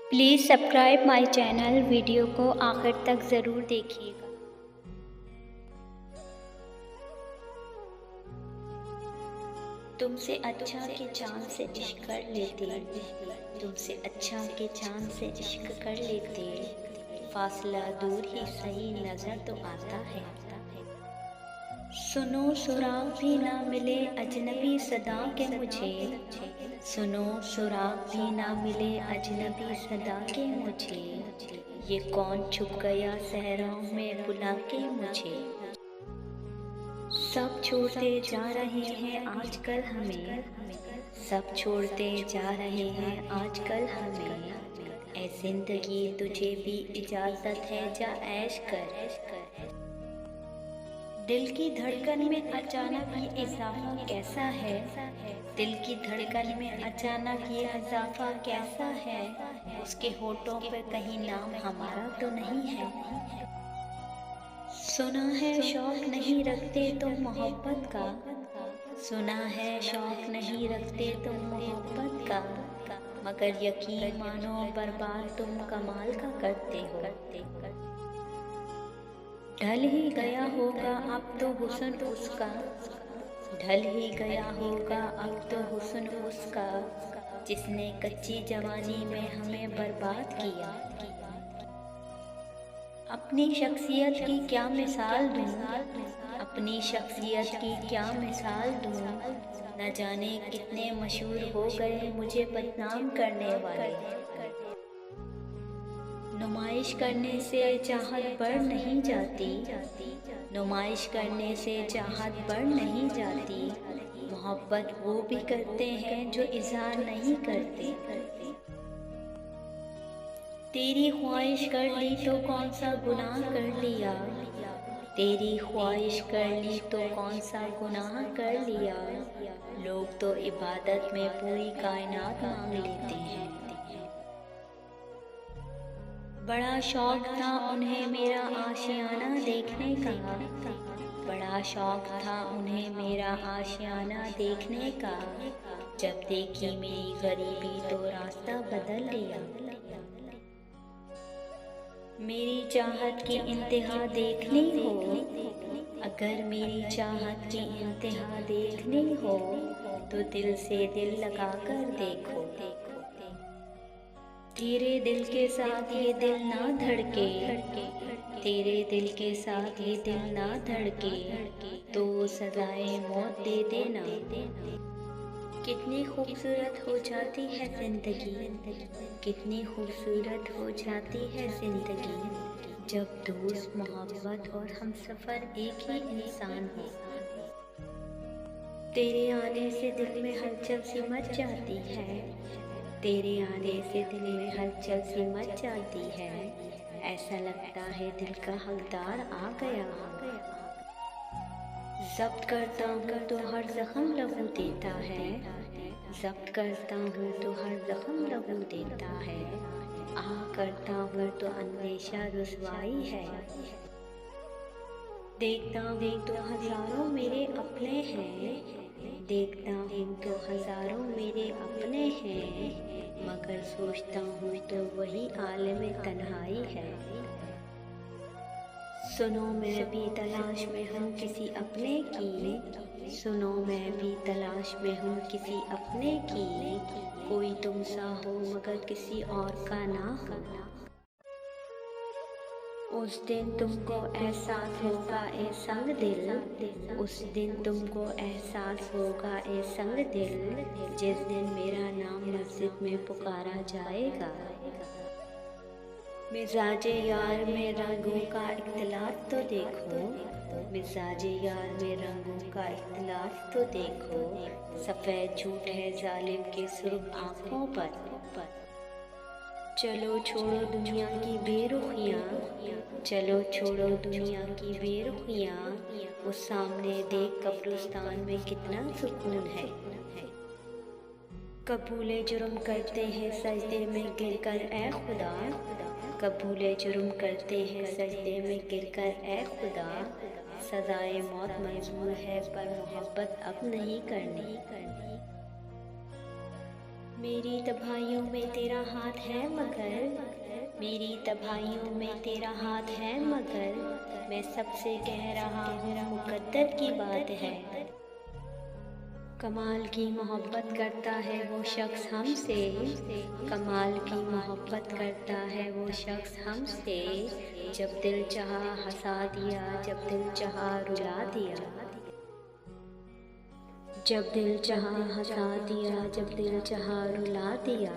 Please subscribe my channel. Video को आखिर तक ज़रूर देखिएगा। तुमसे अच्छा के चाँद से इश्क कर लेते, तुमसे अच्छा के चाँद से इश्क कर लेते, फासला दूर ही सही नज़र तो आता है। सुनो सुराग भी ना मिले अजनबी सदा के मुझे, सुनो सुराग भी ना मिले अजनबी सदा के मुझे, ये कौन छुप गया सहराओं में बुला के मुझे। सब छोड़ते जा रहे हैं आजकल हमें, सब छोड़ते जा रहे हैं आजकल हमें, ऐ जिंदगी तुझे भी इजाज़त है जा ऐश कर। दिल की धड़कन में अचानक ये इजाफा कैसा है, दिल की धड़कन में अचानक ये इजाफा कैसा है, उसके होठों पे कहीं नाम हमारा तो नहीं है। सुना है शौक नहीं रखते तुम मोहब्बत का, सुना है शौक नहीं रखते तुम मोहब्बत का, मगर यकीन मानो बर्बाद तुम कमाल का करते हो। ढल ही गया होगा अब तो हुस्न उसका, ढल ही गया होगा अब तो हुस्न उसका, जिसने कच्ची जवानी में हमें बर्बाद किया। अपनी शख्सियत की क्या मिसाल दूँ, अपनी शख्सियत की क्या मिसाल दूँ, न जाने कितने मशहूर हो गए मुझे बदनाम करने वाले। नुमाइश करने से चाहत बढ़ नहीं जाती, नुमाइश करने से चाहत बढ़ नहीं जाती, मोहब्बत वो भी करते हैं जो इज़हार नहीं करते। तेरी ख्वाहिश कर ली तो कौन सा गुनाह कर लिया, तेरी ख्वाहिश कर ली तो कौन सा गुनाह कर लिया, लोग तो इबादत में पूरी कायनात मांग लेते हैं। बड़ा शौक था उन्हें मेरा आशियाना देखने का, बड़ा शौक था उन्हें मेरा आशियाना देखने का, जब देखी मेरी गरीबी तो रास्ता बदल लिया। मेरी चाहत की इंतहा देखनी हो, अगर मेरी चाहत की इंतहा देखनी हो, तो दिल से दिल लगा कर देखो। तेरे दिल के साथ ये दिल ना धड़के, तेरे दिल के साथ ये दिल ना धड़के, तो सजाए मौत दे देना। कितनी खूबसूरत हो जाती है ज़िंदगी, कितनी खूबसूरत हो जाती है ज़िंदगी, जब दोस्त मोहब्बत और हम सफ़र एक ही इंसान हो। तेरे आने से दिल में हलचल सी मच जाती है, तेरे आने से दिल में हलचल सी मच जाती है, ऐसा लगता है दिल का हकदार आ गया। ज़ब्त करता हूँ तो हर ज़ख्म लहू देता है, ज़ब्त करता हूँ तो हर ज़ख्म लहू देता है, करता हूँ तो अंदेशा रुसवाई है। देखता हूँ तो हज़ारों मेरे अपने हैं, देखता हूँ तो हज़ारों मेरे अपने हैं, मगर सोचता हूँ तो वही आलम तन्हाई है। सुनो मैं भी तलाश में हूँ किसी अपने की, सुनो मैं भी तलाश में हूँ किसी अपने की, कोई तुम सा हो मगर किसी और का ना हो। उस दिन तुमको एहसास होगा ए संग दिल, उस दिन तुमको एहसास होगा ए संग दिल, जिस दिन मेरा नाम मस्जिद में पुकारा जाएगा। मिजाजे यार में रंगों का इख्तिलाफ तो देखो, मिजाजे यार में रंगों का इख्तिलाफ तो देखो, सफ़ेद झूठ है जालिम के सुर्ख आँखों पर। चलो छोड़ो दुनिया की बेरुखियाँ, चलो छोड़ो दुनिया की बेरुखियाँ, उस सामने देख कब्रिस्तान में कितना सुकून है। कबूले जुर्म करते हैं सजदे में गिरकर ए खुदा, कबूले जुर्म करते हैं सजदे में गिरकर ए खुदा, सजाए मौत मंजूर है पर मोहब्बत अब नहीं करनी। मेरी तबाहियों में तेरा हाथ है मगर, मेरी तबाहियों में तेरा हाथ है मगर, मैं सबसे कह रहा हूँ मुकद्दर की बात है। कमाल की मोहब्बत करता है वो शख्स हमसे, कमाल की मोहब्बत करता है वो शख्स हमसे, जब दिल चाहा हंसा दिया, जब दिल चाहा रुला दिया, जब दिल चाहा हंसा दिया, जब दिल चाहा रुला दिया।